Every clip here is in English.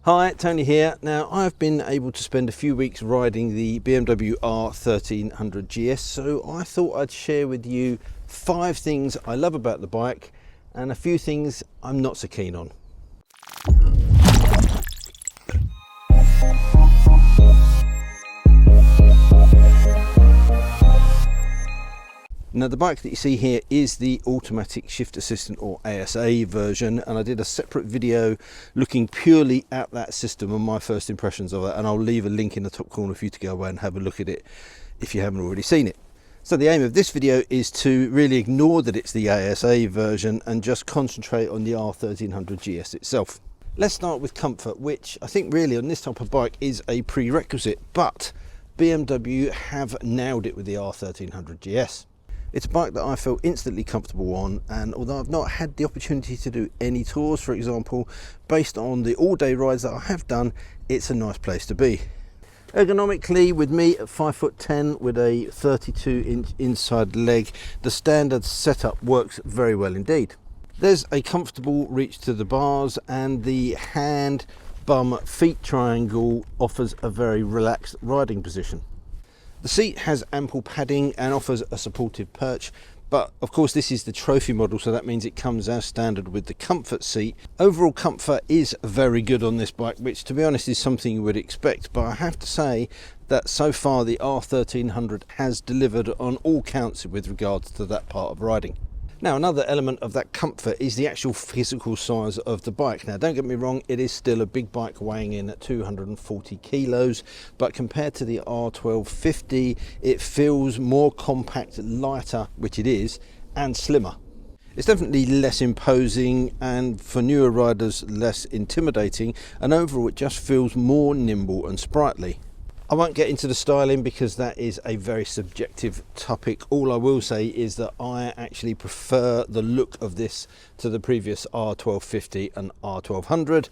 Hi, Tony here. Now, I've been able to spend a few weeks riding the BMW R1300GS, so I thought I'd share with you 5 things I love about the bike and a few things I'm not so keen on. Now, the bike that you see here is the automatic shift assistant or ASA version, and I did a separate video looking purely at that system and my first impressions of it, and I'll leave a link in the top corner for you to go away and have a look at it if you haven't already seen it. So the aim of this video is to really ignore that it's the ASA version and just concentrate on the R1300GS itself. Let's start with comfort, which I think really on this type of bike is a prerequisite, but BMW have nailed it with the R1300GS. It's a bike that I feel instantly comfortable on, and although I've not had the opportunity to do any tours, for example, based on the all-day rides that I have done, it's a nice place to be. Ergonomically, with me at 5'10" with a 32-inch inside leg, the standard setup works very well indeed. There's a comfortable reach to the bars, and the hand, bum, feet triangle offers a very relaxed riding position. The seat has ample padding and offers a supportive perch, but of course this is the trophy model, so that means it comes as standard with the comfort seat. Overall comfort is very good on this bike, which to be honest is something you would expect, but I have to say that so far the R1300 has delivered on all counts with regards to that part of riding. Now, another element of that comfort is the actual physical size of the bike. Now, don't get me wrong, it is still a big bike weighing in at 240 kilos, but compared to the R1250, it feels more compact, lighter, which it is, and slimmer. It's definitely less imposing, and for newer riders, less intimidating, and overall it just feels more nimble and sprightly. I won't get into the styling because that is a very subjective topic. All I will say is that I actually prefer the look of this to the previous R1250 and R1200.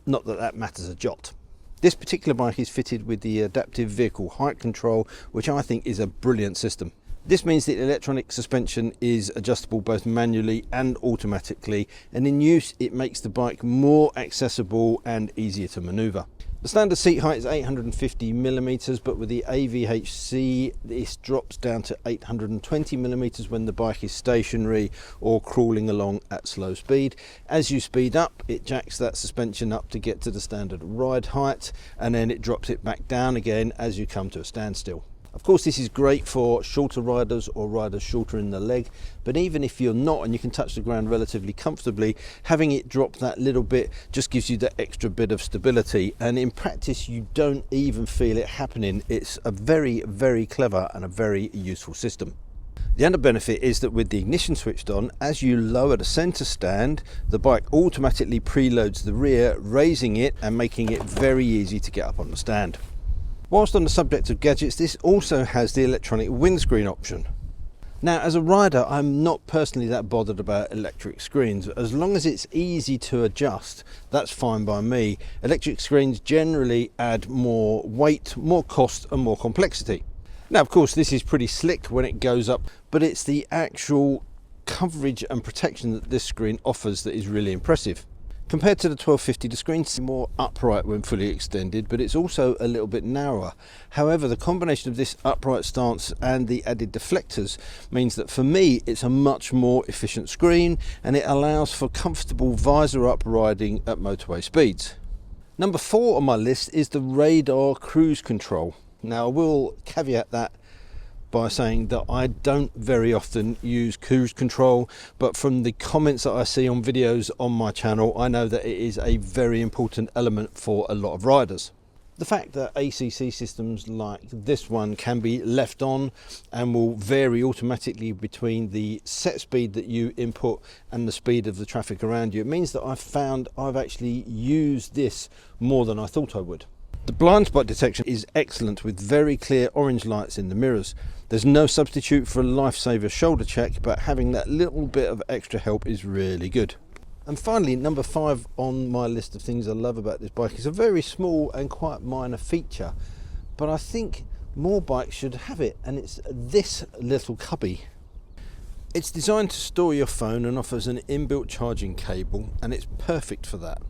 Not that that matters a jot. This particular bike is fitted with the adaptive vehicle height control, which I think is a brilliant system. This means that electronic suspension is adjustable both manually and automatically, and in use it makes the bike more accessible and easier to manoeuvre. The standard seat height is 850mm, but with the AVHC this drops down to 820mm when the bike is stationary or crawling along at slow speed. As you speed up, it jacks that suspension up to get to the standard ride height, and then it drops it back down again as you come to a standstill. Of course, this is great for shorter riders or riders shorter in the leg, but even if you're not and you can touch the ground relatively comfortably, having it drop that little bit just gives you that extra bit of stability, and in practice you don't even feel it happening. It's a very, very clever and a very useful system. The other benefit is that with the ignition switched on, as you lower the centre stand, the bike automatically preloads the rear, raising it and making it very easy to get up on the stand. Whilst on the subject of gadgets, this also has the electronic windscreen option. Now, as a rider, I'm not personally that bothered about electric screens. As long as it's easy to adjust, that's fine by me. Electric screens generally add more weight, more cost and more complexity. Now, of course, this is pretty slick when it goes up, but it's the actual coverage and protection that this screen offers that is really impressive. Compared to the 1250, the screen's more upright when fully extended, but it's also a little bit narrower. However, the combination of this upright stance and the added deflectors means that for me it's a much more efficient screen, and it allows for comfortable visor up riding at motorway speeds. Number 4 on my list is the radar cruise control. Now, I will caveat that by saying that I don't very often use cruise control, but from the comments that I see on videos on my channel, I know that it is a very important element for a lot of riders. The fact that ACC systems like this one can be left on and will vary automatically between the set speed that you input and the speed of the traffic around you, it means that I've found I've actually used this more than I thought I would. The blind spot detection is excellent with very clear orange lights in the mirrors. There's no substitute for a lifesaver shoulder check, but having that little bit of extra help is really good. And finally, number 5 on my list of things I love about this bike is a very small and quite minor feature, but I think more bikes should have it, and it's this little cubby. It's designed to store your phone and offers an inbuilt charging cable, and it's perfect for that.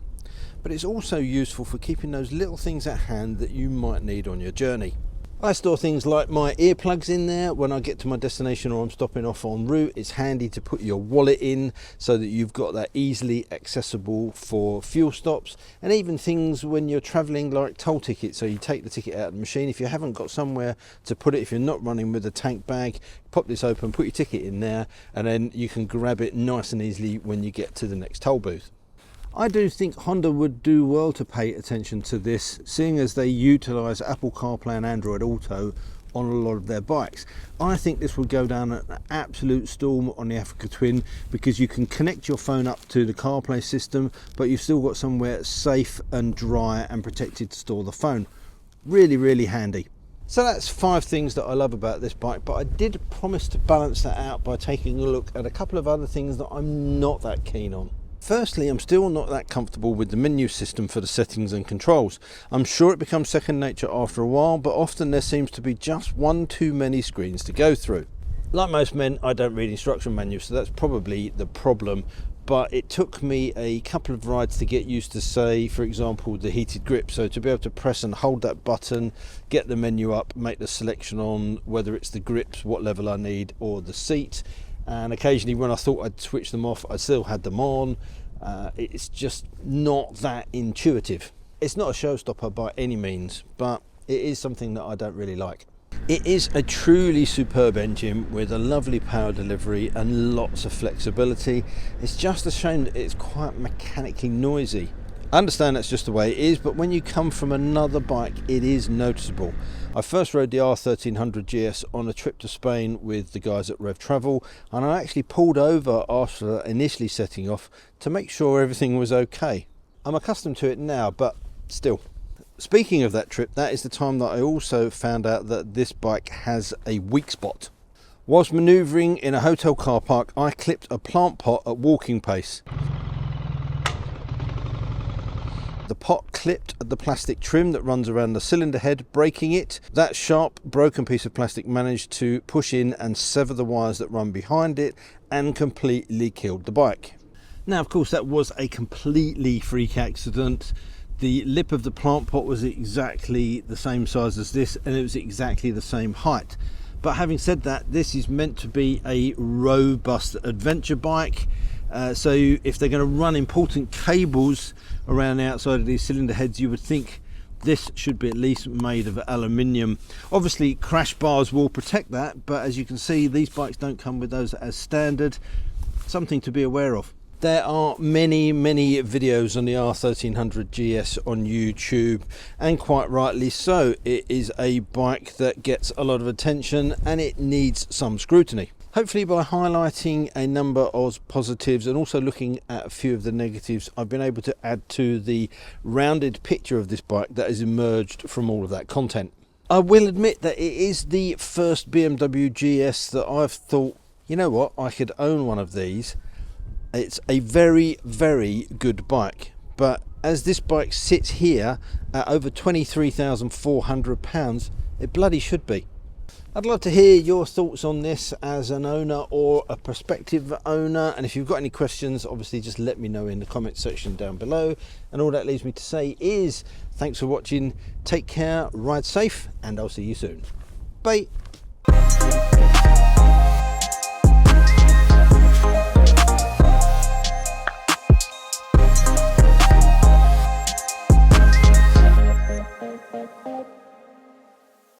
but it's also useful for keeping those little things at hand that you might need on your journey. I store things like my earplugs in there when I get to my destination or I'm stopping off en route. It's handy to put your wallet in so that you've got that easily accessible for fuel stops, and even things when you're traveling like toll tickets. So you take the ticket out of the machine. If you haven't got somewhere to put it, if you're not running with a tank bag, pop this open, put your ticket in there, and then you can grab it nice and easily when you get to the next toll booth. I do think Honda would do well to pay attention to this, seeing as they utilise Apple CarPlay and Android Auto on a lot of their bikes. I think this would go down an absolute storm on the Africa Twin, because you can connect your phone up to the CarPlay system, but you've still got somewhere safe and dry and protected to store the phone. Really, really handy. So that's 5 things that I love about this bike, but I did promise to balance that out by taking a look at a couple of other things that I'm not that keen on. Firstly, I'm still not that comfortable with the menu system for the settings and controls. I'm sure it becomes second nature after a while, but often there seems to be just one too many screens to go through. Like most men, I don't read instruction manuals, so that's probably the problem. But it took me a couple of rides to get used to, say, for example, the heated grip. So to be able to press and hold that button, get the menu up, make the selection on whether it's the grips, what level I need, or the seat. And occasionally when I thought I'd switch them off, I still had them on. It's just not that intuitive. It's not a showstopper by any means, but it is something that I don't really like. It is a truly superb engine with a lovely power delivery and lots of flexibility. It's just a shame that it's quite mechanically noisy. I understand that's just the way it is, but when you come from another bike, it is noticeable. I first rode the R1300GS on a trip to Spain with the guys at Rev Travel, and I actually pulled over after initially setting off to make sure everything was okay. I'm accustomed to it now, but still. Speaking of that trip, that is the time that I also found out that this bike has a weak spot. Whilst manoeuvring in a hotel car park, I clipped a plant pot at walking pace. The pot clipped at the plastic trim that runs around the cylinder head, breaking it. That sharp, broken piece of plastic managed to push in and sever the wires that run behind it and completely killed the bike. Now, of course, that was a completely freak accident. The lip of the plant pot was exactly the same size as this, and it was exactly the same height. But having said that, this is meant to be a robust adventure bike. So if they're going to run important cables around the outside of these cylinder heads, you would think this should be at least made of aluminium. Obviously crash bars will protect that, but as you can see, these bikes don't come with those as standard. Something to be aware of. There are many videos on the R1300GS on YouTube, and quite rightly so. It is a bike that gets a lot of attention and it needs some scrutiny. Hopefully by highlighting a number of positives and also looking at a few of the negatives, I've been able to add to the rounded picture of this bike that has emerged from all of that content. I will admit that it is the first BMW GS that I've thought, you know what, I could own one of these. It's a very good bike, but as this bike sits here at over £23,400, it bloody should be. I'd love to hear your thoughts on this as an owner or a prospective owner, and if you've got any questions, obviously just let me know in the comment section down below. And all that leaves me to say is thanks for watching, take care, ride safe, and I'll see you soon. Bye.